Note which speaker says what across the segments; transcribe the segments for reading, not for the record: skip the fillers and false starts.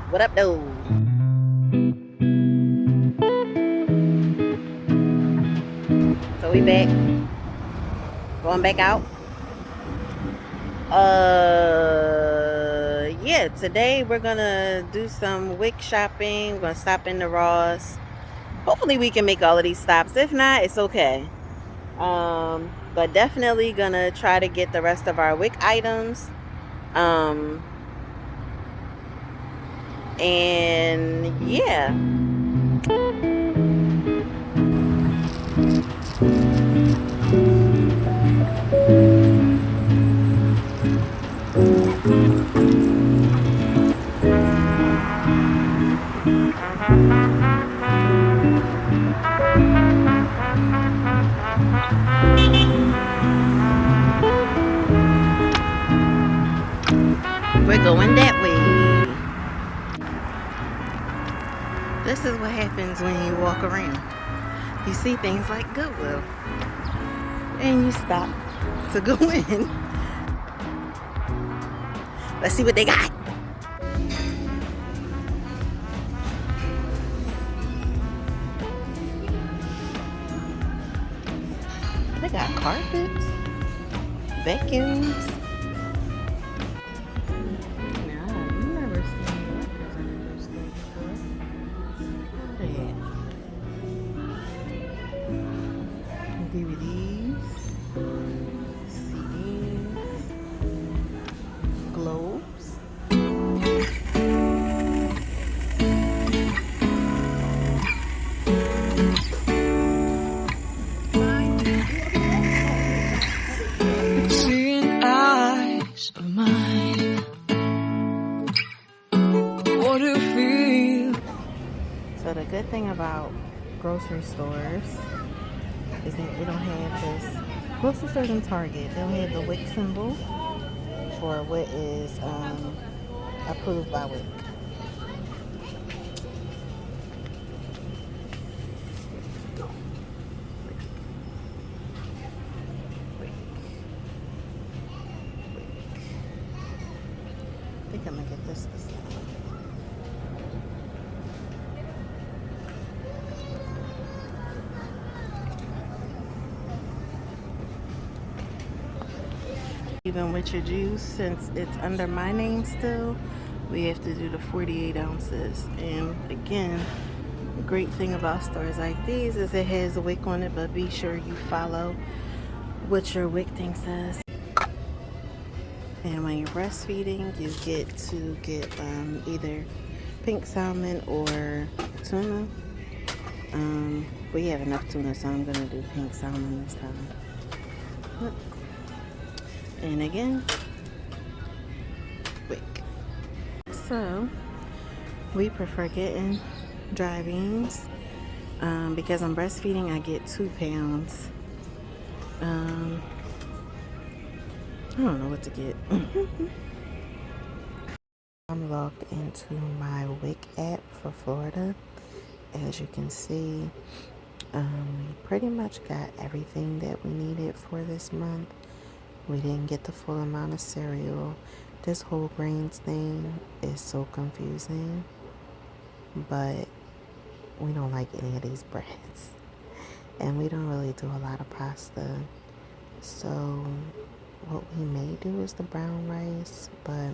Speaker 1: What up, though? So we back. Going back out. Yeah, today we're gonna do some WIC shopping. We're gonna stop in the Ross. Hopefully we can make all of these stops. If not, it's okay. But definitely gonna try to get the rest of our WIC items. And yeah. We're going that way. This is what happens when you walk around. You see things like Goodwill. And you stop to go in. Let's see what they got. They got carpets, vacuums. Now, I've never seen representatives before. DVDs, CDs, globes.
Speaker 2: Seeing eyes of mine, what do you feel?
Speaker 1: So the good thing about grocery stores is that they don't have this. Grocery stores and Target, they don't have the WIC symbol for what is approved by WIC. I think I'm gonna get this time. Even with your juice, since it's under my name still, we have to do the 48 ounces. And again, the great thing about stores like these is it has a WIC on it, but be sure you follow what your WIC thing says. And when you're breastfeeding, you get to get either pink salmon or tuna. We have enough tuna, so I'm gonna do pink salmon this time. Yep. And again, WIC. So we prefer getting dry beans because I'm breastfeeding. I get 2 pounds. I don't know what to get. I'm logged into my WIC app for Florida. As you can see, we pretty much got everything that we needed for this month. We didn't get the full amount of cereal. This whole grains thing is so confusing, but we don't like any of these breads. And we don't really do a lot of pasta. So what we may do is the brown rice, but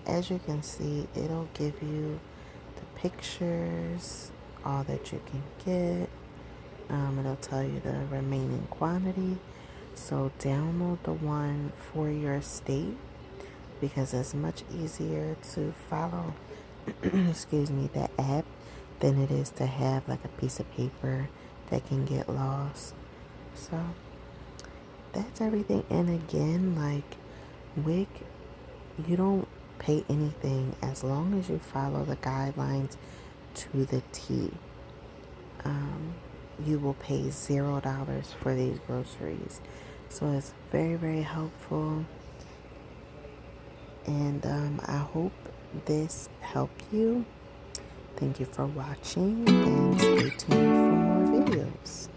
Speaker 1: as you can see, it'll give you the pictures, all that you can get. It'll tell you the remaining quantity. So download the one for your state because it's much easier to follow excuse me, that app than it is to have like a piece of paper that can get lost. So that's everything. And again, like WIC, you don't pay anything as long as you follow the guidelines to the T. You will pay $0 for these groceries. So it's very, very helpful. And I hope this helped you. Thank you for watching and stay tuned for more videos.